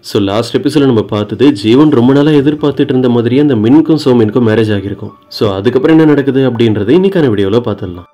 So last எபிசோட நம்ம பார்த்தது ஜீவன் ரொம்ப நாளாக எதிர்பார்த்துட்டு இருந்த மாதிரியே அந்த மின்க்கும் சோமின்க்கும் மேரேஜ் ஆகியிருக்கும். ஸோ அதுக்கப்புறம் என்ன நடக்குது அப்படின்றத இன்னைக்கான வீடியோவில் பார்த்துடலாம்.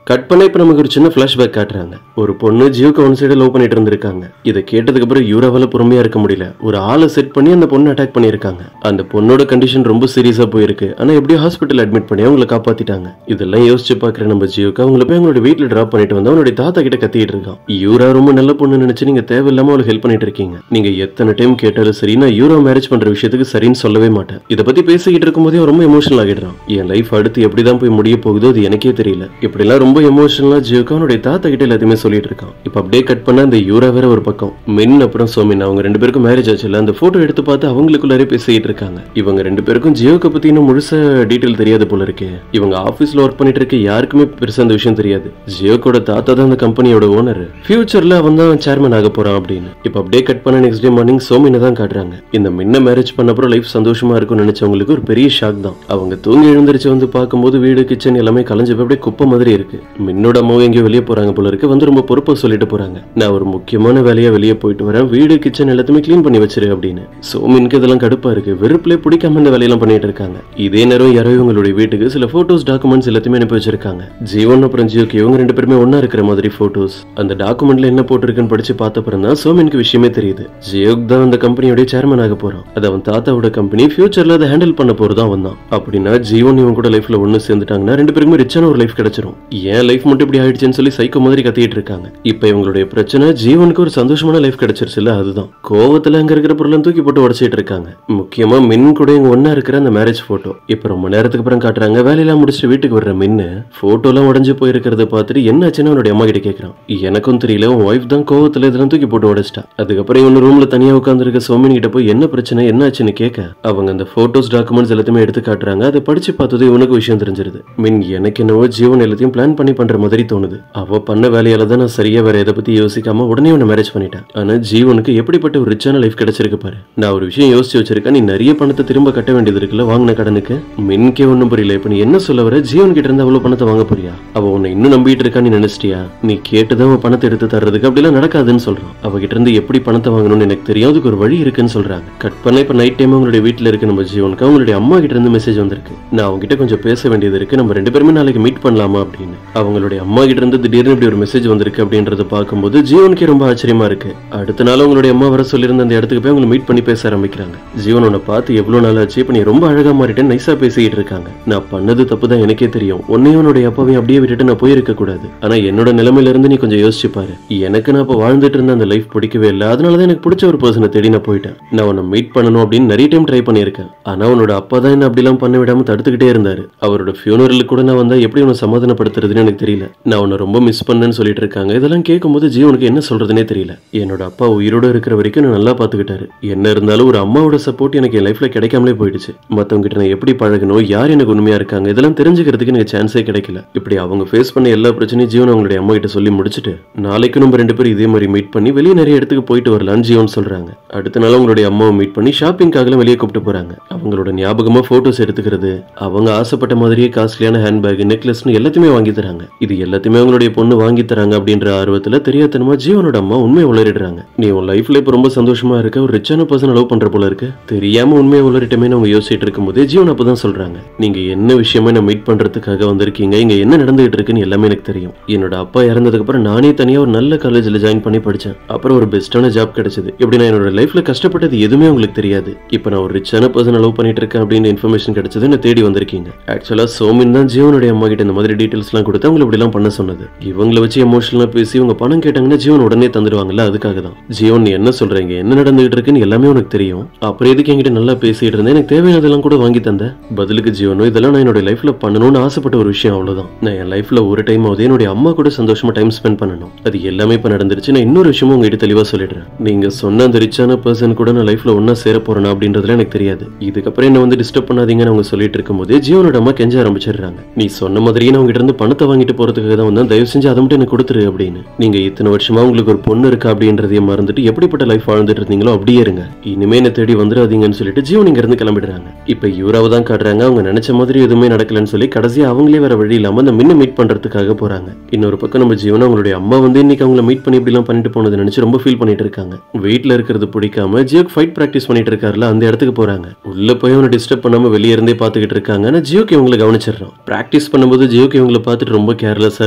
கட் பண்ண இப்போ நமக்கு ஒரு சின்ன ஃப்ளாஷ்பேக் காட்டுறாங்க. ஒரு பொண்ணு ஜியோக்கு ஒன் சைடு லவ் பண்ணிட்டு இருந்திருக்காங்க. இதை கேட்டதுக்கு அப்புறம் யூராவால பொறுமையா இருக்க முடியல. ஒரு ஆளை செட் பண்ணி அந்த பொண்ணு அட்டாக் பண்ணியிருக்காங்க. அந்த பொண்ணோட கண்டிஷன் ரொம்ப சீரியஸா போயிருக்கு. ஆனா எப்படியும் ஹாஸ்பிட்டல் அட்மிட் பண்ணி அவங்களை காப்பாத்திட்டாங்க. இதெல்லாம் யோசிச்சு பாக்குற நம்ம ஜியோக்கு அவங்கள போய் அவங்களோட வீட்டுல டிராப் பண்ணிட்டு வந்து அவனுடைய தாத்தா கிட்ட கத்திட்டு இருக்கான். யூரா ரொம்ப நல்ல பொண்ணு நினைச்சு நீங்க தேவையில்லாம அவளுக்கு ஹெல்ப் பண்ணிட்டு இருக்கீங்க. நீங்க எத்தனை டைம் கேட்டாலும் சரி நான் யூரா மேரேஜ் பண்ற விஷயத்துக்கு சரின்னு சொல்லவே மாட்டேன். இதை பத்தி பேசிக்கிட்டு இருக்கும் போதே ரொம்ப எமோஷனல் ஆகிடுறான். என் லைஃப் அடுத்து எப்படிதான் போய் முடிய போகுதோ அது எனக்கே தெரியல. இப்படிலாம் ரொம்ப எமோஷனலா அவனுடைய தாத்தா கிட்ட எல்லாத்தையுமே சொல்லிட்டு இருக்கான். இப்ப அப்படியே கட் பண்ண அந்த யூரா வேற ஒரு பக்கம், மின் அப்புறம் சோமின் அவங்க ரெண்டு பேருக்கும் மேரேஜ் ஆச்சுல, அந்த போட்டோ எடுத்து பார்த்து அவங்களுக்குள்ளாரே பேசிட்டு இருக்காங்க. இவங்க ரெண்டு பேருக்கும் ஜியோக்கு பத்தி இன்னும் முழுசா டீடைல் தெரியாது போல இருக்கு. இவங்க ஆபீஸ்ல ஒர்க் பண்ணிட்டு இருக்க யாருக்குமே பெருசா அந்த விஷயம் தெரியாது. ஜியோக்கோட தாத்தா தான் அந்த கம்பெனியோட ஓனர். ஃபியூச்சர்ல அவன் தான் சேர்மன் ஆக போறான் அப்படின்னு. இப்ப அப்படியே கட் பண்ண நெக்ஸ்ட் டே மார்னிங் சோமினை தான் காட்டுறாங்க. இந்த மின்ன மேரேஜ் பண்ண அப்புறம் லைஃப் சந்தோஷமா இருக்கும்னு நினைச்சவங்களுக்கு ஒரு பெரிய ஷாக் தான். அவங்க தூங்கி எழுந்திருச்சு வந்து பார்க்கும்போது வீடு கிச்சன் எல்லாமே கலைஞ்சு அப்படியே குப்பை மாதிரி இருக்கு. மின்னோட அம்மாவும் எங்கேயோ வெளியே போறாங்க போல இருக்கு. வந்து ரொம்ப பொறுப்பா சொல்லிட்டு போறாங்க, நான் ஒரு முக்கியமான வேலையா வெளியே போயிட்டு வரேன், வீடு கிச்சன் எல்லாத்தையுமே கிளீன் பண்ணி வச்சிரு அப்படின்னு. சோமினுக்கு இதெல்லாம் கடுப்பா இருக்கு. வெறுப்புல பிடிக்காம இந்த வேலையெல்லாம் பண்ணிட்டு இருக்காங்க. இதே நேரம் யாரோ இவங்களுடைய வீட்டுக்கு சில போட்டோஸ் டாக்குமெண்ட்ஸ் எல்லாத்தையுமே அனுப்பி வச்சிருக்காங்க. ஜீவன் அப்புறம் ஜியோக்கு இவங்க ரெண்டு பேருமே ஒன்னா இருக்கிற மாதிரி போட்டோஸ். அந்த டாக்குமெண்ட்ல என்ன போட்டிருக்குன்னு படிச்சு பார்த்த அப்புறம் தான் சோமினுக்கு விஷயமே தெரியுது. ஜியோக் தான் அந்த கம்பெனியோட சேர்மன் ஆக போறான். அது அவன் தாத்தாவோட கம்பெனி. ஃபியூச்சர்ல அதை ஹேண்டில் பண்ண போறதான் அவன் தான். அப்படின்னா ஜீவன் இவன் கூட லைஃப்ல ஒன்னு சேர்ந்துட்டாங்கன்னா ரெண்டு பேருக்குமே ரிச்சான ஒரு லைஃப் கிடைச்சிரும். ஏன் லைஃப் மட்டும் இப்படி ஆயிடுச்சுன்னு சொல்லி சைக்கோ மாதிரி கத்திட்டு இருக்காங்க. இப்ப இவங்களுடைய பிரச்சனை ஜீவனுக்கு ஒரு சந்தோஷமான லைஃப் கிடைச்சிருச்சுல, அதுதான். கோவத்துல அங்க இருக்கிற பொருளை தூக்கி போட்டு உடச்சிட்டு இருக்காங்க. முக்கியமா மின் கூட இவங்க ஒன்னா இருக்கிற அந்த மேரேஜ் போட்டோ இப்ப ரொம்ப நேரத்துக்கு அப்புறம் காட்டுறாங்க. வேலையெல்லாம் முடிச்சுட்டு வீட்டுக்கு வர்ற மின்னு போட்டோ எல்லாம் உடஞ்சு போயிருக்கிறத பார்த்துட்டு என்னாச்சுன்னு அவனுடைய அம்மா கிட்ட கேட்கறான். எனக்கும் தெரியல, உன் ஒய்ஃப் தான் கோவத்துல இதெல்லாம் தூக்கி போட்டு உடச்சிட்டா. அதுக்கப்புறம் இவனு ரூம்ல தனியா உட்கார்ந்து இருக்க சோமின் கிட்ட போய் என்ன பிரச்சனை என்னாச்சுன்னு கேட்க அவங்க அந்த போட்டோஸ் டாக்குமெண்ட்ஸ் எல்லாத்தையுமே எடுத்து காட்டுறாங்க. அதை படிச்சு பார்த்தது இவனுக்கு விஷயம் தெரிஞ்சிருது. மின் எனக்கு என்னவோ ஜீவன் எல்லாத்தையும் பிளான் பண்ணி பண்ற மாதிரி தோணுது. அவ பண்ண வேலையால தான் நான் சரியா வேற எதை பத்தி யோசிக்காம உடனே உன்னை மேரேஜ் பண்ணிட்டேன். ஆனா ஜீவனுக்கு எப்படிப்பட்ட ஒரு ரிச்சான லைஃப் கிடைச்சிருக்கு பாரு. நான் ஒரு விஷயம் யோசிச்சு வச்சிருக்கேன், நீ நிறைய பணத்தை திரும்ப கட்ட வேண்டியது இருக்குல்ல வாங்கின கடனுக்கு. மின்கே ஒன்னும் புரியல. இப்ப நீ என்ன சொல்ல வர? ஜீவன் கிட்ட இருந்து அவ்வளவு பணத்தை வாங்க போறியா? அவ உன்னை இன்னும் நம்பிட்டு இருக்கான்னு நினைச்சிட்டியா? நீ கேட்டுதான் அவன் பணத்தை எடுத்து தர்றதுக்கு அப்படிலாம் நடக்காதுன்னு சொல்றான். அவகிட்ட இருந்து எப்படி பணத்தை வாங்கணும்னு எனக்கு தெரியும், அதுக்கு ஒரு வழி இருக்குன்னு சொல்றாங்க. கட் பண்ண இப்ப நைட் டைம் அவங்களுடைய வீட்டுல இருக்கு நம்ம ஜீவனுக்கு அவங்களுடைய அம்மா கிட்ட இருந்து மெசேஜ் வந்திருக்கு. நான் அவங்க கிட்ட கொஞ்சம் பேச வேண்டியது இருக்கு, நம்ம ரெண்டு பேருமே நாளைக்கு மீட் பண்ணலாமா அப்படின்னு. அவங்களுடைய அம்மா கிட்ட இருந்து திடீர்னு இப்படி ஒரு மெசேஜ் வந்திருக்கு அப்படின்றத பார்க்கும்போது ஜீவனுக்கே ரொம்ப ஆச்சரியமா இருக்கு. அடுத்த நாள் அவங்களுடைய அம்மா வர சொல்லியிருந்த அந்த இடத்துக்கு போய் அவங்க மீட் பண்ணி பேச ஆரம்பிக்கிறாங்க. ஜீவன் உன்னை பார்த்து எவ்வளவு நாள் ஆச்சு, இப்ப நீ ரொம்ப அழகா மாறிட்டேன்னு நைஸா பேசிக்கிட்டு இருக்காங்க. நான் பண்ணது தப்பு தான் எனக்கே தெரியும். உன்னையும் உன்னுடைய அப்பாவையும் அப்படியே விட்டுட்டு நான் போயிருக்க கூடாது. ஆனா என்னோட நிலைமையில இருந்து நீ கொஞ்சம் யோசிச்சு பாரு. எனக்கு நான் இப்ப வாழ்ந்துட்டு இருந்த அந்த லைஃப் பிடிக்கவே இல்லை. அதனாலதான் எனக்கு பிடிச்ச ஒரு பர்சனை தேடி நான் போயிட்டேன். நான் உன்னை மீட் பண்ணணும் அப்படின்னு நிறைய டைம் ட்ரை பண்ணியிருக்கேன். ஆனா உன்னோட அப்பா தான் என்ன அப்படிலாம் பண்ண விடாம தடுத்துக்கிட்டே இருந்தாரு. அவரோட ஃபியூனரலுக்கு கூட நான் வந்தா எப்படி உன்னை சமாதானப்படுத்துறதுன்னு எனக்கு தெரியல. நான் உன்னை ரொம்ப மிஸ் பண்ணேன்னு சொல்லிட்டு இருக்காங்க. இதெல்லாம் கேட்கும்போது ஜீவனுக்கு என்ன சொல்றதுனே தெரியல. என்னோட அப்பா உயிரோட இருக்கிற வரைக்கும் நான் நல்லா பாத்துக்கிட்டாரு. என்ன இருந்தாலும் ஒரு அம்மாவோட சப்போர்ட் எனக்கு என் லைஃப்ல கிடைக்காமலே போயிடுச்சு. மத்தவங்க கிட்ட நான் எப்படி பழகணும், யார் எனக்கு உண்மையா இருக்காங்க, இதெல்லாம் தெரிஞ்சுக்கிறதுக்கு எனக்கு சான்ஸே கிடைக்கல. இப்படி அவங்க ஃபேஸ் பண்ண எல்லா பிரச்சனையும் ஜீவன் அவங்களுடைய அம்மா கிட்ட சொல்லி முடிச்சுட்டு நாளைக்கு நம்ம ரெண்டு பேரும் இதே மாதிரி மீட் பண்ணி வெளியே நிறைய இடத்துக்கு போயிட்டு வரலாம்னு ஜீவன் சொல்றாங்க. அடுத்த நாள் அவங்களுடைய அம்மாவை மீட் பண்ணி ஷாப்பிங்காக வெளியே கூப்பிட்டு போறாங்க. அவங்களோட ஞாபகமா போட்டோஸ் எடுத்துக்கிறது, அவங்க ஆசைப்பட்ட மாதிரியே காஸ்ட்லியான ஹேண்ட்பேக் நெக்லஸ்னு எல்லாத்தையுமே வாங்கி தராங்க. இது எல்லாத்தையுமே அவங்களுடைய பொண்ணு வாங்கி தராங்க அப்படின்ற ஆர்வத்துல தெரியாதனமா ஜீவனோட அம்மா உண்மையை உளறிடுறாங்க. நீ உன் லைஃப்ல இப்ப ரொம்ப சந்தோஷமா இருக்க, ஒரு ரிச்சான பர்சன் லவ் பண்ற போல இருக்கு, தெரியாம உண்மையை உளறிட்டமே அவங்க யோசிச்சுட்டு இருக்கும்போது ஜீவன் அப்பதான் சொல்றாங்க, நீங்க என்ன விஷயமா நான் மீட் பண்றதுக்காக வந்திருக்கீங்க, இங்க என்ன நடந்துகிட்டு இருக்குன்னு எல்லாமே எனக்கு தெரியும். என்னோட அப்பா இறந்ததுக்கு அப்புறம் நானே தனியா ஒரு நல்ல காலேஜ்ல ஜாயின் பண்ணி படிச்சேன். அப்புறம் ஒரு பெஸ்டான ஜாப் கிடைச்சது. இப்படி நான் என்னோட லைஃப்ல கஷ்டப்பட்டது எதுவுமே உங்களுக்கு தெரியாது. இப்ப நான் ஒரு ரிச்சான பர்சன் லவ் பண்ணிட்டு இருக்கேன் அப்படின்னு இன்ஃபர்மேஷன் கிடைச்சது, என்ன தேடி வந்திருக்கீங்க. ஆக்சுவலா சோமின் தான் ஜீவனுடைய அம்மா கிட்ட இந்த மாதிரி டீடைல்ஸ் எல்லாம் கொடுத்து அவங்க இப்படி எல்லாம் பண்ண சொன்னது. இவங்களை வச்சு எமோஷனலா பேசி இவங்க பணம் கேட்டாங்கன்னா ஜீவன் உடனே தந்துடுவாங்கல்ல, அதுக்காக தான். ஜீவன் நீ என்ன சொல்றீங்க, என்ன நடந்துகிட்டு இருக்குன்னு எல்லாமே உனக்கு தெரியும், அப்புறம் எதுக்கு என்கிட்ட நல்லா பேசிட்டு இருந்தேன், எனக்கு தேவையானதெல்லாம் கூட வாங்கி தந்த. பதிலுக்கு ஜீவனும் இதெல்லாம் நான் என்னோட லைஃப்ல பண்ணணும்னு ஆசைப்பட்ட ஒரு விஷயம், அவ்வளவுதான். நான் என் லைஃப்ல ஒரு டைம் ஆகுது என்னுடைய அம்மா கூட சந்தோஷமா டைம் ஸ்பெண்ட் பண்ணணும். அது எல்லாமே இப்ப நடந்துருச்சு. நான் இன்னொரு விஷயமும் உங்ககிட்ட தெளிவா சொல்லிடுறேன். நீங்க சொன்ன அந்த ரிச்சான பர்சன் கூட நான் லைஃப்ல ஒன்னா சேர போறேன் அப்படின்றதுல எனக்கு தெரியாது. இதுக்கப்புறம் என்ன வந்து டிஸ்டர்ப் பண்ணாதீங்கன்னு அவங்க சொல்லிட்டு இருக்கும்போது ஜீவனோட அம்மா கெஞ்ச ஆரம்பிச்சிடுறாங்க. நீ சொன்ன மாதிரியே நான் உங்ககிட்ட இருந்து பணத்தை வாங்கிட்டு போறதுக்காக தான் வந்தேன், தயவு செஞ்சு அதை மட்டும் எனக்கு கொடுத்துரு அப்படின்னு. நீங்க இத்தனை வருஷமா உங்களுக்கு ஒரு பொண்ணு இருக்கா அப்படின்றதையே மறந்துட்டு எப்படிப்பட்ட லைஃப் வாழ்ந்துட்டு இருந்தீங்களோ அப்படியே இருங்க, இனிமே என்ன தேடி வந்துடாதீங்கன்னு சொல்லிட்டு ஜீவன் இங்க இருந்து கிளம்பிடுறாங்க. இப்ப யூராவை தான் காட்டுறாங்க. அவங்க நினைச்ச மாதிரி எதுவுமே நடக்கலன்னு சொல்லி கடைசியா அவங்களே வேற வழி இல்லாம அந்த மின்ன மீட் பண்றதுக்காக போறாங்க. இன்னொரு பக்கம் நம்ம ஜீவன் அவங்களுடைய அம்மா வந்து இன்னைக்கு அவங்கள மீட் பண்ணி இப்படி எல்லாம் பண்ணிட்டு போனது நினைச்சு ரொம்ப ஃபீல் பண்ணிட்டு இருக்காங்க. வீட்டுல இருக்கிறது பிடிக்காம ஜியோக்கு ஃபைட் பிராக்டிஸ் பண்ணிட்டு இருக்காருல, அந்த இடத்துக்கு போறாங்க. உள்ள போய் அவனை டிஸ்டர்ப் பண்ணாம வெளியே இருந்தே பாத்துக்கிட்டு இருக்காங்க. ஆனா ஜியோக்கு இவங்களை கவனிச்சிடறான். பிராக்டிஸ் பண்ணும்போது ஜியோக்கு இவங்களை பார்த்துட்டு ரொம்ப கேர்லெஸ்ஸா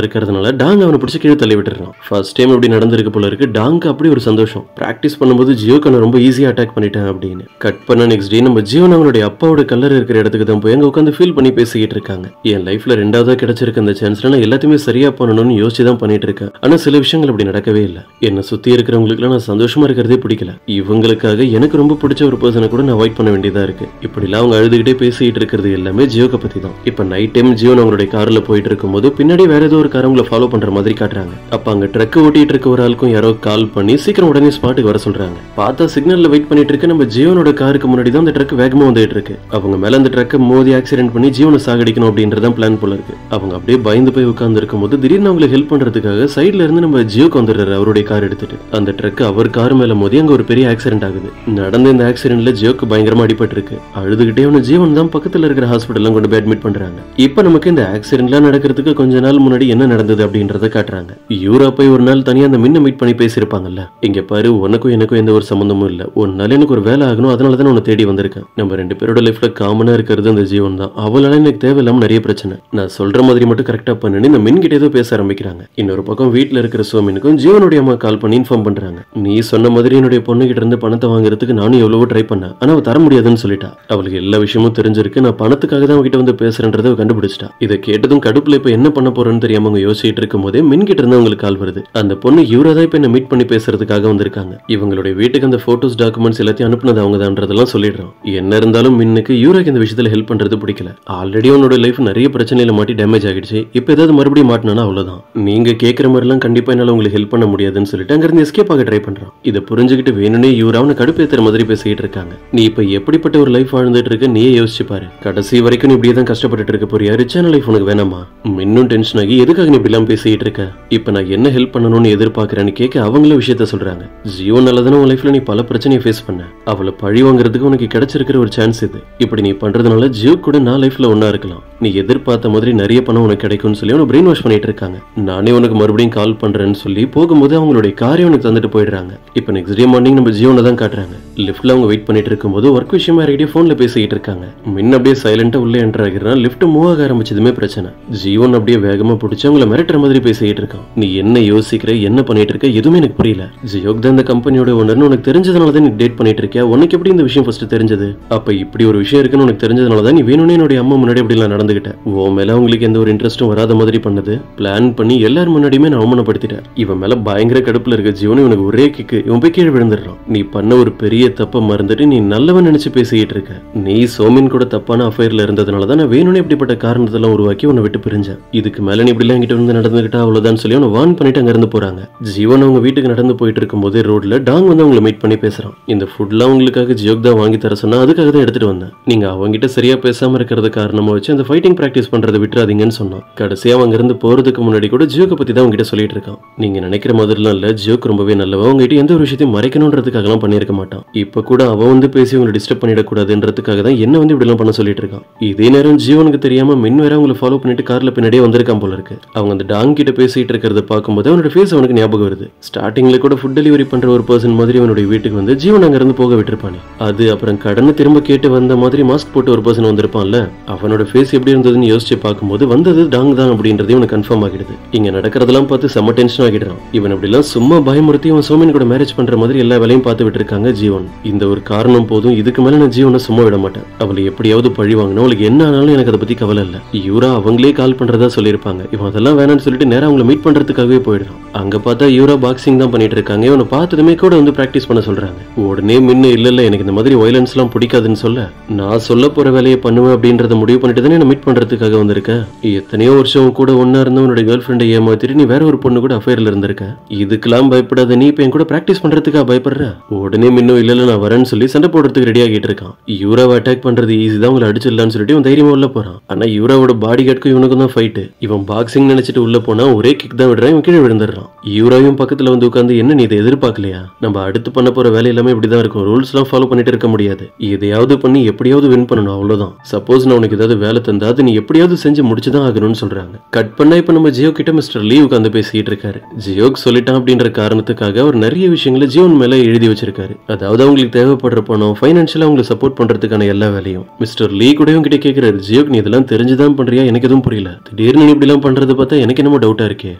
இருக்கிறதுனால டாங் அவனை பிடிச்சி கீழே தள்ளி விட்டுறான். ஃபர்ஸ்ட் டைம் இப்படி நடந்திருக்கு போல இருக்கு. டாங்க்கு அப்படி ஒரு சந்தோஷம். பிராக்டிஸ் பண்ணும்போது ஜியோக்கு அவனை ரொம்ப ஈஸியா அட்டாக் பண்ணிட்டேன் அப்படின்னு. கட் பண்ண நெக்ஸ்ட் டே நம்ம ஜீவன் அவங்களுடைய அப்பாவோட கல்லர் இருக்கிற இடத்துக்கு தான் போய் அங்க உட்காந்து ஃபீல் பண்ணி பேசிக்கிட்டு இருக்காங்க. என் லைஃப்ல ரெண்டாவதா கிடைச்சிருக்க அந்த சான்ஸ்ல நான் எல்லாத்தையுமே சரியா பண்ணணும்னு யோசிச்சு தான் பண்ணிட்டு இருக்கேன். ஆனா சில விஷயங்கள் அப்படி நடக்கவே இல்லை. என்ன சுத்தி இருக்கிறவங்களுக்கு நான் சந்தோஷமா இருக்கிறதே பிடிக்கல. இவங்களுக்காக எனக்கு ரொம்ப பிடிச்ச ஒரு பர்சனை கூட நான் அவாய்ட் பண்ண வேண்டியதா இருக்கு. இப்படிலாம் அவங்க அழுதுகிட்டே பேசிட்டு இருக்கிறது எல்லாமே ஜியோக்க பத்தி தான். இப்ப நைட் டைம் ஜீவன் அவங்களுடைய கார்ல போயிட்டு இருக்கும்போது பின்னாடி வேற ஏதோ ஒரு கார் அவங்களை ஃபாலோ பண்ற மாதிரி காட்டுறாங்க. அப்ப அங்க ட்ரக் ஓட்டிட்டு இருக்க ஒரு ஆளுக்கும் யாரோ கால் பண்ணி சீக்கிரம் உடனே ஸ்பாட்டுக்கு வர சொல்றாங்க. பார்த்தா சிக்னல்ல வெயிட் பண்ணிட்டு இருக்க நம்ம ஜீவனோட காருக்கு முன்னாடி தான் அந்த ட்ரக் வேகமா வந்துட்டு இருக்கு. அவங்க மேல அந்த ட்ரக்கை மோதி ஆக்சிடென்ட் பண்ணி ஜீவனை சாகடிக்கணும் அப்படின்றதான் பிளான் போல இருக்கு. அவங்க அப்படியே பயந்து போய் உட்கார்ந்து இருக்கும்போது திடீர்னு அவங்களுக்கு ஹெல்ப் பண்றதுக்காக சைட்ல இருந்து நம்ம ஜியோக்கு வந்துடுறாரு அவருடைய கார் எடுத்துட்டு. அந்த ட்ரக் அவர் கார் மேல மோதி அங்க ஒரு பெரிய ஆக்சிடென்ட் ஆகுது. நடந்த இந்த ஆக்சிடென்ட்ல ஜியோக்கு பயங்கரமா அடிபட்டு இருக்கு. அழுதுகிட்டே அவன ஜீவன் தான் பக்கத்துல இருக்கிற ஹாஸ்பிட்டல்ல கொண்டு போய் அட்மிட் பண்றாங்க. இப்ப நமக்கு இந்த ஆக்சிடென்ட்லாம் நடக்கிறதுக்கு கொஞ்ச நாள் முன்னாடி என்ன நடந்தது அப்படின்றத காட்டுறாங்க. யூரா போய் ஒரு நாள் தனியா அந்த மின்ன மீட் பண்ணி பேசியிருப்பாங்கல்ல, இங்க பாரு உனக்கும் எனக்கும் எந்த ஒரு சம்பந்தமும் இல்ல, ஒரு நாள் எனக்கு ஒரு வேலை ஆகணும், அதனால தான் உன்னை தேடி வந்திருக்கேன். நம்ம ரெண்டு பேரோட லைஃப்ல காமனா இருக்கிறது அந்த ஜீவன் தான். அவளால எனக்கு தேவையில்லாம நிறைய பிரச்சனை, நான் சொல்ற மாதிரி மட்டும் கரெக்டா பண்ணுன்னு இந்த மின் கிட்ட ஏதோ பேச ஆரம்பிக்கிறாங்க. இன்னொரு பக்கம் வீட்டுல இருக்கிற சோமினுக்கும் ஜீவனுடைய அம்மா கால் பண்ணி இன்ஃபார்ம் பண்றாங்க. நீ சொன்ன மாதிரி என்னுடைய பொண்ணு கிட்ட இருந்து பணத்தை வாங்குறதுக்கு நானும் எவ்வளவோ ட்ரை பண்ணேன், ஆனா அவ தர முடியாதுன்னு சொல்லிட்டா. அவளுக்கு எல்லா விஷயமும் தெரிஞ்சிருக்கு, நான் பணத்துக்காக தான் அவகிட்ட வந்து பேசுறேன்றதை கண்டுபிடிச்சிட்டா. இதை கேட்டதும் கடுப்புல இப்ப என்ன பண்ண போறேன்னு தெரியாம அவங்க யோசிச்சுட்டு இருக்கும் போதே மின் கிட்ட இருந்து அவங்களுக்கு கால் வருது. அந்த பொண்ணு யூரா தான் இப்ப என்ன மீட் பண்ணி பேசுறதுக்காக வந்திருக்காங்க. இவங்களுடைய வீட்டுக்கு அந்த போட்டோஸ் டாக்குமெண்ட்ஸ் எல்லாத்தையும் அனுப்புனது அவங்க தான்றதெல்லாம் சொல்லிடுறோம். என்ன இருந்தாலும் மின்னுக்கு யூராக்கு இந்த விஷயத்துல ஹெல்ப் பண்றது பிடிக்கல. ஆல்ரெடி அவனோட லைஃப் நிறைய பிரச்சனையில மாட்டி டேமேஜ் ஆகிடுச்சு. இப்ப ஏதாவது மறுபடியும் மாட்டினா அவ்வளவுதான். நீங்க கேட்கிற மாதிரி எல்லாம் கண்டிப்பா என்னால உங்களுக்கு ஹெல்ப் பண்ண முடியாதுன்னு சொல்லிட்டு அங்க இருந்து எஸ்கேப் ஆக ட்ரை பண்றான். இதை புரிஞ்சுக்கிட்டு வேணும்னே யூரா அவனை கடுப்பேத்துற மாதிரி பேசிட்டு இருக்காங்க. நீ இப்ப எப்படிப்பட்ட ஒரு லைஃப் வாழ்ந்துட்டு இருக்க நீயே யோசிச்சு பாரு. கடைசி வரைக்கும் நீ இப்படியே தான் கஷ்டப்பட்டு இருக்க போறியா? ரிச்சான லைஃப் உனக்கு வேணாமா? இன்னும் டென்ஷன் ஆகி எதுக்காக நீ இப்படி எல்லாம் பேசிட்டு இருக்க? இப்ப நான் என்ன ஹெல்ப் பண்ணணும்னு எதிர்பார்க்கிறேன்னு கேட்க அவங்கள விஷயத்த சொல்றாங்க. ஜீவனாலதான உன் லைஃப்ல நீ பல பிரச்சனையை ஃபேஸ் பண்ண, அவளை பழி வாங்குறதுக்கு உனக்கு கிடைச்சிருக்கிற ஒரு சான்ஸ் இது. இப்படி நீ பண்றதுனால ஜியோ கூட நான் லைஃப்ல ஒன்னா இருக்கலாம், நீ எதிர்பார்த்த மாதிரி நிறைய பணம் உனக்கு கிடைக்கும்னு சொல்லி அவனை பிரெயின் வாஷ் பண்ணிட்டு இருக்காங்க. நானே உனக்கு மறுபடியும் கால் பண்றேன்னு சொல்லி போகும்போது அவங்களுடைய காரை உனக்கு தந்துட்டு போயிடுறாங்க. இப்ப நெக்ஸ்ட் டே மார்னிங் நம்ம ஜியோனை தான் காட்டுறாங்க. லிஃப்ட்ல அவங்க வெயிட் பண்ணிட்டு இருக்கும்போது ஒர்க் விஷயமா யார்கிட்டயே போன்ல பேசிட்டு இருக்காங்க. முன்ன அப்படியே சைலண்டா உள்ள என்டர் ஆகிறான். லிஃப்ட் மூவ் ஆக ஆரம்பிச்சதுமே பிரச்சனை. ஜீவன் அப்படியே வேகமா பிடிச்சி அவங்கள மிரட்டுற மாதிரி பேசிட்டு இருக்கான். நீ என்ன யோசிக்கிற, என்ன பண்ணிட்டு இருக்க, எதுவுமே எனக்கு புரியல. ஜியோக் தான் இந்த கம்பெனியோட ஓனர்னு உனக்கு தெரிஞ்சதுனால தான் நீ டேட் பண்ணிட்டு இருக்கியா? உனக்கு எப்படி இந்த விஷயம் ஃபர்ஸ்ட் தெரிஞ்சது? அப்ப இப்படி ஒரு விஷயம் இருக்குன்னு உனக்கு தெரிஞ்சதுனால தான் நீ வேணும்னே என்னுடைய அம்மா முன்னாடி அப்படி எல்லாம் நடந்துகிட்ட. உன் மேல உங்களுக்கு எந்த ஒரு இன்ட்ரெஸ்டும் வராத மாதிரி பண்ணது பிளான் பண்ணி எல்லாரும் முன்னாடியுமே நான் அவமானப்படுத்திட்டேன். இவன் மேல பயங்கர கடுப்புல இருக்க ஜீவன் இவனுக்கு ஒரே கிக்கு, இவன் போய் கீழே விழுந்துடுறான். நீ பண்ண ஒரு பெரிய தப்ப மறந்துட்டு நீ நல்லவன் நினைச்சு பேசிட்டு இருக்க. நீ சோமின் கூட தப்பான அஃபேர்ல இருந்ததுனால தான் நான் வேணும்னே இப்படிப்பட்ட காரணத்தெல்லாம் உருவாக்கி உன்னை விட்டு பிரிஞ்சேன். இதுக்கு மேல நீ இப்படி எல்லாம் என்கிட்ட வந்து நடந்துகிட்டா அவ்வளவுதான் சொல்லி அவனை வார்ன் பண்ணிட்டு அங்க இருந்து போறாங்க. ஜீவன் அவங்க வீட்டுக்கு நடந்து போயிட்டு இருக்கும் போதே ரோட்ல டாங் வந்து அவங்களை மீட் பண்ணி பேசுறான். இந்த ஃபுட்லாம் உங்களுக்காக ஜியோக் தான் வாங்கி தர சொன்னா அதுக்காக தான் எடுத்துட்டு வந்தேன். நீங்க அவங்கிட்ட சரியா பேசாம இருக்கிறது காரணமா வச்சு அந்த ஃபைட்டிங் பிராக்டிஸ் பண்றதை விட்டுறாதீங்கன்னு சொன்னான். கடைசியா அவங்க இருந்து போறதுக்கு முன்னாடி கூட ஜியோக்க பத்தி தான் அவங்ககிட்ட சொல்லிட்டு இருக்கான். நீங்க நினைக்கிற மாதிரிலாம் இல்ல, ஜியோக் ரொம்பவே நல்லவன், அவங்ககிட்ட எந்த ஒரு விஷயத்தையும் மறைக்கணும்ன்றதுக்காக எல்லாம் பண்ணிருக்க மாட்டான். இப்ப கூட அவன் வந்து பேசி உங்களை டிஸ்டர்ப் பண்ணிடக்கூடாதுன்றதுக்காக தான் என்ன வந்து இப்படி எல்லாம் பண்ண சொல்லிட்டு இருக்கான். இதே நேரம் ஜீவனுக்கு தெரியாம மின் வேற அவங்களை ஃபாலோ பண்ணிட்டு கார்ல பின்னாடியே வந்திருக்கான் போல இருக்கு. அவங்க அந்த டாங் கிட்ட பேசிட்டு இருக்கிறத பார்க்கும்போது அவனோட ஃபேஸ் அவனுக்கு ஞாபகம் வருது. ஸ்டார்டிங்ல கூட ஃபுட் டெலிவரி பண்ற ஒரு பர்சன் மாதிரி அவனுடைய வீட்டுக்கு வந்து ஜீவன் அங்க இருந்து போக விட்டுருப்பானே, அது அப்புறம் கடனை திரும்ப கேட்டு வந்த மாதிரி மாஸ்க் போட்டு ஒரு பர்சன் வந்திருப்பான்ல, அவனோட ஃபேஸ் எப்படி இருந்ததுன்னு யோசிச்சு பார்க்கும்போது வந்தது டாங் தான் அப்படின்றது இவனுக்கு கன்ஃபார்ம் ஆகிடுது. இங்க நடக்கிறதெல்லாம் பார்த்து செம்ம டென்ஷன் ஆகிடுறான். இவன் அப்படிலாம் சும்மா பயமுறுத்தி அவன் சோமின் கூட மேரேஜ் பண்ற மாதிரி எல்லா வேலையும் பார்த்து விட்டு இருக்காங்க ஜீவன். இந்த ஒரு காரணம் போதும், இதுக்கு மேல நான் ஜீவனை சும்மா விட மாட்டேன். அவளை எப்படியாவது பழி வாங்கணும், அவளுக்கு என்ன ஆனாலும் எனக்கு அதை பத்தி கவலை இல்ல. யூரா அவங்களே கால் பண்றதா சொல்லியிருப்பாங்க. இவன் அதெல்லாம் வேணாம்னு சொல்லிட்டு நேரம் அவங்களை மீட் பண்றதுக்காகவே போயிடுறான். அங்க பார்த்தா யூரா பாக்ஸிங் தான் பண்ணிட்டு இருக்காங்க. இவனை பார்த்ததுமே கூட வந்து பிராக்டிஸ் பண்ண சொல்றாங்க. உடனே முன்ன இல்ல எனக்கு இந்த மாதிரி வயலன்ஸ் எல்லாம் பிடிக்காதுன்னு சொல்ல, நான் சொல்ல போற வேலையை பண்ணுவேன் அப்படின்றத முடிவு பண்ணிட்டு தானே மீட் பண்றதுக்காக வந்திருக்க. எத்தனையோ வருஷம் கூட ஒன்னா இருந்த உன்னோட கேர்ள் ஃப்ரெண்டை ஏமாத்திட்டு நீ வேற ஒரு பொண்ணு கூட அஃபேர்ல இருந்திருக்க. இதுக்கெல்லாம் பயப்படாத, நீ இப்ப என் கூட பிராக்டிஸ் பண்றதுக்காக பயப்படுற? உடனே முன்னும் இல்ல நான் வரேன்னு சொல்லி சண்டை போடுறதுக்கு ரெடி ஆகிட்டு இருக்கான். யூராவை அட்டாக் பண்றது ஈஸி தான், உங்களை அடிச்சிடலான்னு சொல்லிட்டு இவன் தைரியமா உள்ள போறான். ஆனா யூராவோட பாடி கார்டுக்கும் இவனுக்கும் தான் தான் ஃபைட்டு. இவன் பாக்ஸிங் நினைச்சிட்டு உள்ள போனா ஒரே கிக் தான் விடுறான், இவன் கீழே விழுந்துடுறான். யூராவையும் பக்கத்துல வந்து உட்காந்து என்ன நீ இதை எதிர்பார்க்கலையா, நம்ம அடுத்து பண்ண போற வேலை எல்லாமே இப்படிதான் இருக்கும், ரூல்ஸ் எல்லாம் ஃபாலோ பண்ணிட்டு இருக்க முடியாது, எதையாவது பண்ணி எப்படியாவது வின் பண்ணணும் அவ்வளவுதான். சப்போஸ் நான் உனக்கு ஏதாவது வேலை தந்தா அது நீ எப்படியாவது செஞ்சு முடிச்சுதான் ஆகணும்னு சொல்றாங்க. கட் பண்ணா இப்ப நம்ம ஜியோ கிட்ட மிஸ்டர் லீ உட்காந்து பேசிட்டு இருக்காரு. ஜியோக்கு சொல்லிட்டான் அப்படின்ற காரணத்துக்காக அவர் நிறைய விஷயங்களை ஜியோன் மேல எழுதி வச்சிருக்காரு. அதாவது அவங்களுக்கு தேவைப்படுற பணம், பைனான்சியலா அவங்களுக்கு சப்போர்ட் பண்றதுக்கான எல்லா வேலையும். மிஸ்டர் லீ கூட கிட்ட கேட்கிறாரு, ஜியோக் நீ இதெல்லாம் தெரிஞ்சுதான் பண்றியா, எனக்கு எதுவும் புரியல, திடீர்னு நீ இப்படி எல்லாம் பண்றதை பார்த்தா எனக்கு என்னமோ டவுட்டா இருக்கே,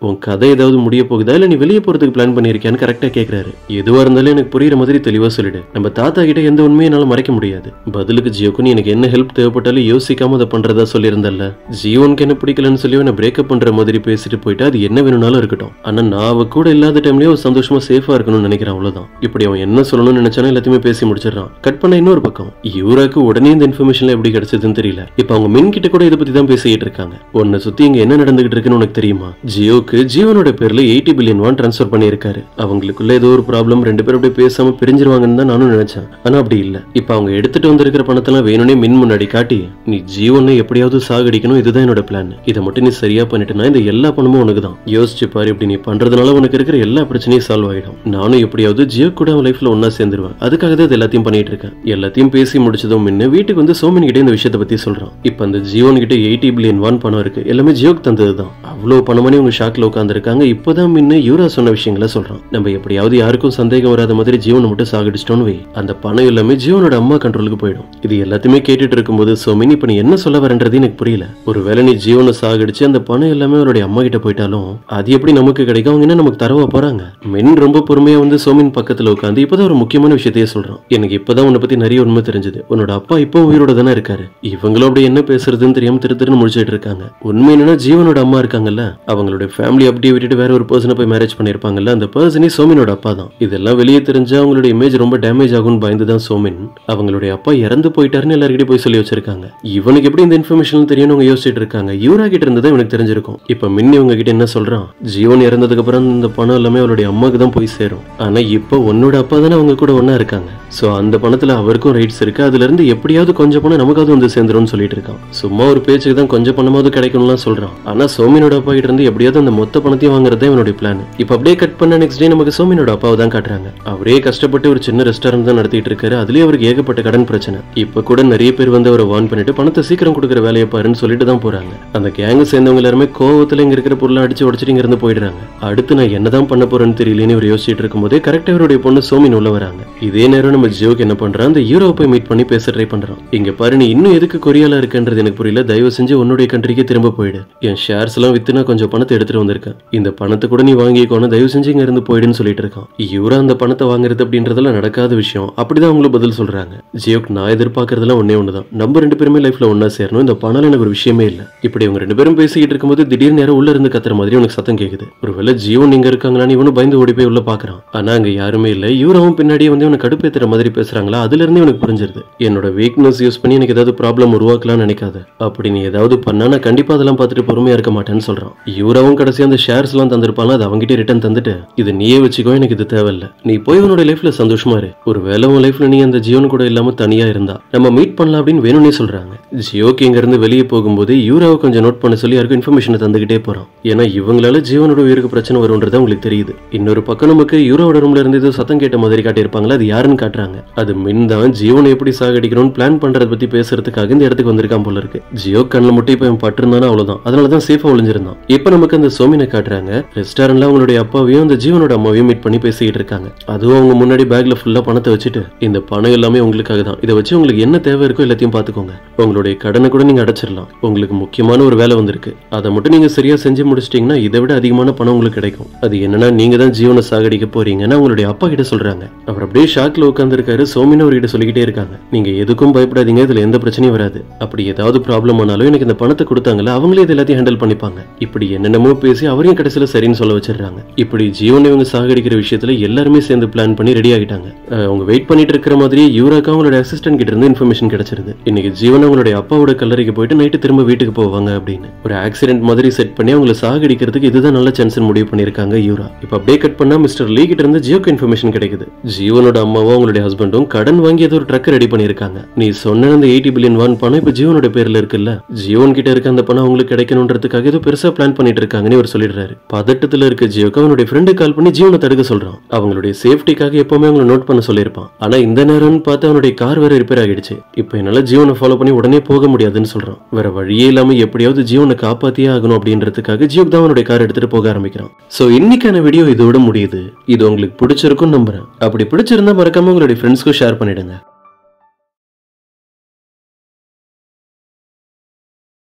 உன் கதை ஏதாவது முடிய போகுதா இல்ல நீ வெளியே போறதுக்கு பிளான் பண்ணிருக்கியான்னு கரெக்டா கேட்கிறாரு. எதுவா இருந்தாலும் எனக்கு புரியுற மாதிரி தெளிவா சொல்லிடு, நம்ம தாத்தா கிட்ட எந்த உண்மையை என்னால மறைக்க முடியாது. பதிலுக்கு ஜியோக்கு நீ எனக்கு என்ன ஹெல்ப் தேவைப்பட்டாலும் யோசிக்காம அதை பண்றதா சொல்லியிருந்தல்ல, ஜியோனுக்கு என்ன பிடிக்கலன்னு சொல்லி என்ன பிரேக்கப் பண்ற மாதிரி பேசிட்டு போயிட்டா அது என்ன வேணும்னாலும் இருக்கட்டும், ஆனா நான் அவ கூட இல்லாத டைம்லயே ஒரு சந்தோஷமா சேஃபா இருக்கணும்னு நினைக்கிறேன் அவ்வளவுதான். இப்படி அவன் என்ன சொல்லணும்னு நினைச்சானோ எல்லாத்தையுமே பேசி முடிச்சிடறான். கட் பண்ண இன்னொரு பக்கம் யூராக்கு உடனே இந்த இன்ஃபர்மேஷன் எப்படி கிடைச்சதுன்னு தெரியல. இப்ப அவங்க மின் கிட்ட கூட இதை பத்தி தான் பேசிட்டு இருக்காங்க. உன்னை சுத்தி இங்க என்ன நடந்துகிட்டு இருக்குன்னு உனக்கு தெரியுமா, ஜியோக்கு ஜீவனோட பேர்ல 80 பில்லியன் வான் டிரான்ஸ்ஃபர் பண்ணியிருக்காரு. அவங்களுக்குள்ள ஏதோ ஒரு ப்ராப்ளம், ரெண்டு பேரும் அப்படியே பேசாம பிரிஞ்சிருவாங்கன்னு தான் நானும் நினைச்சேன். ஆனா அப்படி இல்ல. இப்ப அவங்க எடுத்துட்டு வந்திருக்கிற பணத்தெல்லாம் வேணும்னே மின் முன்னாடி காட்டி நீ ஜீவனை எப்படியாவது சாகடிக்கணும், இதுதான் என்னோட பிளான், இதை மட்டும் நீ சரியா பண்ணிட்டுனா இந்த எல்லா பணமும் உனக்கு தான், யோசிச்சு பாரு, இப்படி நீ பண்றதுனால உனக்கு இருக்கிற எல்லா பிரச்சனையும் சால்வ் ஆயிடும், நானும் எப்படியாவது ஜியோ கூட அவன் லைஃப்ல ஒன்னா சேர்ந்துருவேன், அதுக்காக தான் இது எல்லாத்தையும் பண்ணிட்டு இருக்கேன். எல்லாத்தையும் பேசி முடிச்சதும் முன்ன வீட்டுக்கு வந்து சோமன் கிட்ட இந்த விஷயத்தை பத்தி சொல்றான். இப்ப அந்த ஜியோன் கிட்ட 80 பில்லியன் வான் பணம் இருக்கு, எல்லாமே ஜியோக்கு தந்ததுதான். அவ்வளவு பணமனே உங்க ஷாக்ல உட்கார்ந்து இருக்காங்க. இப்பதான் முன்ன யூரா சொன்ன விஷயங்களை சொல்றான். நம்ம எப்படியாவது யாருக்கும் சந்தேகம் வராத மாதிரி ஜீவனை மட்டும் சாகடிச்சிட்டோன்னு வை, அந்த பணம் எல்லாமே ஜீவனோட அம்மா கண்ட்ரோலுக்கு போயிடும். இது எல்லாத்தையுமே கேட்டுட்டு இருக்கும்போது சோமின் இப்ப நீ என்ன சொல்ல வரன்றது எனக்கு புரியல, ஒருவேளை நீ ஜீவனை சாகடிச்சு அந்த பணம் எல்லாமே அவருடைய அம்மா கிட்ட போயிட்டாலும் அது எப்படி நமக்கு கிடைக்கும், அவங்க என்ன நமக்கு தரவா போறாங்க. மென் ரொம்ப பொறுமையா வந்து சோமின் பக்கத்துல உட்காந்து இப்பதான் ஒரு முக்கியமான விஷயத்தையே சொல்றான். எனக்கு இப்பதான் உன்னை பத்தி நிறைய உண்மை தெரிஞ்சது, உன்னோட அப்பா இப்போ உயிரோட தானே இருக்காரு, இவங்களும் அப்படி என்ன பேசுறதுன்னு தெரியாம திருன்னு முடிச்சிட்டு இருக்காங்க. உண்மை என்னன்னா ஜீவனோட அம்மா இருக்காங்கல்ல, அவங்களோட ஃபேமிலி அப்படியே விட்டுட்டு வேற ஒரு பர்சனை போய் மேரேஜ் பண்ணிருப்பாங்கல்ல, அந்த பர்சனே சோமினோட அப்பா தான். இதெல்லாம் வெளியே தெரிஞ்சா அவங்களோட இமேஜ் ரொம்ப டேமேஜ் ஆகும்னு பயந்துதான் சோமின் அவங்களுடைய அப்பா இறந்து போயிட்டாருன்னு எல்லார்கிட்டயும் போய் சொல்லி வச்சிருக்காங்க. இவனுக்கு எப்படி இந்த இன்ஃபர்மேஷன் தெரியும்னு அவங்க யோசிச்சுட்டு இருக்காங்க. யூரா கிட்ட இருந்தது இவனுக்கு தெரிஞ்சிருக்கும். இப்ப மின்னி உங்க கிட்ட என்ன சொல்றான், ஜீவன் இறந்ததுக்கு அப்புறம் இந்த பணம் எல்லாமே அவருடைய அம்மாக்கு தான் போய் சேரும், ஆனா இப்ப உன்னோட அப்பா தானே அவங்க கூட ஒன்னா இருக்காங்க, சோ அந்த பணத்துல அவருக்கும் ரைட்ஸ் இருக்கு, அதுல இருந்து எப்படியாவது கொஞ்சம் பணம் நமக்காவது வந்து சேர்ந்துரும் சொல்லிட்டு இருக்கான். சும்மா ஒரு பேச்சுக்கு தான் கொஞ்சம் பணமாவது கிடைக்கும்லாம் சொல்றான். ஆனா சோமினோட அப்பா கிட்ட இருந்து எப்படியாவது அந்த மொத்த பணத்தையும் வாங்குறதே இவனுடைய பிளான். இப்ப அப்படியே கட் பண்ண நெக்ஸ்ட் டே நமக்கு சோமினோட அப்பாவை தான் காட்டுறாங்க. அவரே கஷ்டப்பட்டு ஒரு சின்ன ரெஸ்டாரண்ட் தான் நடத்திட்டு இருக்காரு, அதுலயே அவருக்கு ஏகப்பட்ட கடன் பிரச்சனை. இப்ப கூட நிறைய பேர் வந்து அவரை வார்ன் பண்ணிட்டு பணத்தை சீக்கிரம் கொடுக்குற வேலையை பாருன்னு சொல்லிட்டு தான் போறாங்க. அந்த கேங்க சேர்ந்தவங்க எல்லாருமே கோவத்துல இங்க இருக்கிற பொருளை அடிச்சு உடச்சிட்டு இங்க இருந்து போயிடுறாங்க. அடுத்து நான் என்னதான் பண்ண போறேன்னு தெரியலன்னு இவர் யோசிச்சுட்டு இருக்கும் போதே கரெக்டா இவருடைய பொண்ணு சோமின் உள்ள வராங்க. இதே நேரம் நம்ம ஜியோக்கு என்ன பண்றான், அந்த யூரோவை போய் மீட் பண்ணி பேச ட்ரை பண்றான். இங்க பாரு, நீ இன்னும் எதுக்கு கொரியால இருக்குன்றது எனக்கு புரியல, தயவு செஞ்சு உன்னுடைய கண்ட்ரிக்கு திரும்ப போயிடு, என் ஷேர்ஸ் எல்லாம் வித்து நான் கொஞ்சம் பணத்தை எடுத்துட்டு வந்திருக்கேன், இந்த பணத்தை கூட நீ வாங்கிக்கோன்னு தயவு செஞ்சு இங்க இருந்து போயிடுன்னு சொல்லிட்டு இருக்கான். யூரா அந்த பணத்தை வாங்குறது அப்படின்றதெல்லாம் நடக்காத விஷயம், அப்படிதான் அவங்களும் பதில் சொல்றாங்க. ஜியோக் நான் எதிர்பார்க்கறதுலாம் ஒன்னே ஒண்ணுதான், நம்ம ரெண்டு பேருமே லைஃப்ல ஒன்னா சேரணும், இந்த பணம் எனக்கு ஒரு விஷயமே இல்ல. இப்படி அவங்க ரெண்டு பேரும் பேசிக்கிட்டு இருக்கும்போது திடீர்னு நேரம் உள்ள இருந்து கத்துற மாதிரி உனக்கு சத்தம் கேக்குது. ஒருவேளை ஜீவன் இங்க இருக்காங்களான்னு இவனு பயந்து ஓடி போய் உள்ள பாக்குறான். ஆனா அங்க யாருமே இல்ல. யூராவும் பின்னாடியே வந்து இவனை கடுப்பேத்துற மாதிரி பேசுறாங்களா, அதுல இருந்து இவனுக்கு புரிஞ்சிருது என்னோட வீக்னஸ் யூஸ் பண்ணி எனக்கு ஏதாவது ப்ராப்ளம் உருவாக்கலாம்னு நினைக்காத, அப்படி நீ ஏதாவது பண்ணா நான் கண்டிப்பா அதெல்லாம் பார்த்துட்டு பொறுமையா இருக்க மாட்டேன்னு சொல்றான். யூராவும் கடைசியா அந்த ஷேர்ஸ் எல்லாம் தந்திருப்பாங்க, அது அவங்ககிட்ட ரிட்டர்ன் தந்துட்டு இது நீயே வச்சுக்கோ, எனக்கு இது தேவையில்ல, நீ போய் உன்னோட லைஃப்ல சந்தோஷமா இரு, ஒரு வேலை உன் லைஃப்ல நீ அந்த ஜீவன் கூட இல்லாம தனியா இருந்தா நம்ம மீட் பண்ணலாம் அப்படின்னு வேணும்னே சொல்றாங்க. ஜியோக்கு இங்க இருந்து வெளியே போகும்போது யூராவை கொஞ்சம் நோட் பண்ண சொல்லி யாருக்கும் இன்ஃபர்மேஷன் தந்துகிட்டே போறான். ஏன்னா இவங்களால ஜீவனோட உயிருக்கு பிரச்சனை வரும்ன்றது உங்களுக்கு தெரியுது. இன்னொரு பக்கம் நமக்கு யூரோட ரூம்ல இருந்து ஏதோ சத்தம் கேட்ட மாதிரி காட்டியிருப்பாங்களா, அது யாருன்னு காட்டுறாங்க. அது மின் தான் ஜீவனை எப்படி சாகடிக்கணும்னு பிளான் பண்றதை பத்தி பேசுறதுக்காக இந்த இடத்துக்கு வந்திருக்கான் போல இருக்கு. ஜியோ கண்ணில் மட்டும் இப்ப பட்டிருந்தானா அவ்வளவுதான், அதனாலதான் சேஃபா ஒளிஞ்சிருந்தான். இப்ப நமக்கு அந்த சோமினை காட்டுறாங்க. ரெஸ்டாரண்ட்ல அவங்களுடைய அப்பாவையும் அந்த ஜீவனோட அம்மாவையும் மீட் பண்ணி பேசிக்கிட்டு இருக்காங்க. அதுவும் அவங்க முன்னாடி பேக்ல ஃபுல்லா பணத்தை வச்சுட்டு இந்த பணம் எல்லாமே உங்களுக்காக தான், இதை வச்சு உங்களுக்கு என்ன தேவை இருக்கோ எல்லாத்தையும் பாத்துக்கோங்க, உங்களுடைய கடனை கூட நீங்க அடைச்சிடலாம், உங்களுக்கு முக்கியமான ஒரு வேலை வந்திருக்கு, அதை மட்டும் நீங்க சரியா செஞ்சு முடிச்சிட்டீங்கன்னா இதை விட அதிகமான பணம் உங்களுக்கு கிடைக்கும். அது என்னன்னா நீங்க தான் ஜீவனை சாகடிக்க போறீங்கன்னு அவங்களுடைய அப்பா கிட்ட சொல்றாங்க. அவர் அப்படியே ஷாக்ல உட்கார்ந்து இருக்காரு. சோமினா அவர்கிட்ட சொல்லிக்கிட்டே இருக்காங்க, நீங்க எதுக்கும் பயப்படாதீங்க, இதுல எந்த பிரச்சனையும் வராது, அப்படி ஏதாவது ப்ராப்ளம் ஆனாலும் எனக்கு இந்த பணத்தை கொடுத்தாங்கல்ல அவங்களே இது எல்லாத்தையும் ஹேண்டில் பண்ணிப்பாங்க. இப்படி என்னென்னமோ பேசி அவரையும் கடைசியில சரின்னு சொல்ல வச்சிடறாங்க. இப்படி ஜீவனை இவங்க சாகடிக்கிற விஷயத்துல எல்லாருமே சேர்ந்து பிளான் பண்ணி ரெடி ஆகிட்டாங்க. அவங்க வெயிட் பண்ணிட்டு இருக்கிற மாதிரி யூராக்கு அவங்களோட அசிஸ்டன்ட் கிட்ட இருந்து இன்ஃபர்மேஷன் கிடைச்சிருது. இன்னைக்கு ஜீவன் அவங்களுடைய அப்பாவோட கல்லறைக்கு போயிட்டு நைட்டு திரும்ப வீட்டுக்கு போவாங்க அப்படின்னு ஒரு ஆக்சிடென்ட் மாதிரி செட் பண்ணி அவங்களை சாகடிக்கிறதுக்கு இதுதான் நல்ல சான்ஸ் முடிவு பண்ணிருக்காங்க யூரா. இப்ப அப்படியே கட் பண்ணா மிஸ்டர் லீ கிட்ட இருந்து ஜியோக்கு இன்ஃபர்மேஷன் கிடைக்குது. ஜீவனோட அம்மாவும் அவங்களுடைய ஹஸ்பண்டும் கடன் வாங்கி ஏதோ ஒரு ட்ரக் ரெடி பண்ணிருக்காங்க. நீ சொன்ன அந்த 80 பில்லியன் வான் பணம் இப்ப ஜீவனோட பேர்ல இருக்குல்ல, ஜீவன் கிட்ட இருக்க அந்த பணம் அவங்களுக்கு கிடைக்கணுன்றதுக்காக ஏதோ பெருசா பிளான் பண்ணிட்டு இருக்காங்கன்னு இவர் சொல்லிடுறாரு. பதட்டத்துல இருக்க ஜியோக்கு அவனுடைய ஃப்ரெண்டு கால் பண்ணி ஜீவனை தடுக்க சொல்றான். அவங்களுடைய சேஃப்டிக்காக எப்பவுமே அவங்களை நோட் பண்ண சொல்லியிருப்பான். ஆனா இந்த நேரம்னு பார்த்து அவனுடைய கார் வேற ரிப்பேர் ஆகிடுச்சு. இப்போ என்னால ஜீவனை ஃபாலோ பண்ணி உடனே போக முடியாதுன்னு சொல்றான். வேற வழியே இல்லாம எப்படியாவது ஜீவனை காப்பாத்தியே ஆகணும் அப்படின்றதுக்காக ஜியோக் தான் அவனுடைய கார் எடுத்துட்டு போக ஆரம்பிக்கிறான். சோ இன்னைக்கான வீடியோ இதோட முடியுது. இது உங்களுக்கு பிடிச்சிருக்கும் நம்புறேன். அப்படி பிடிச்சிருந்தா மறக்காம உங்களுடைய ஃப்ரெண்ட்ஸ்க்கு ஷேர் பண்ணிடுங்க.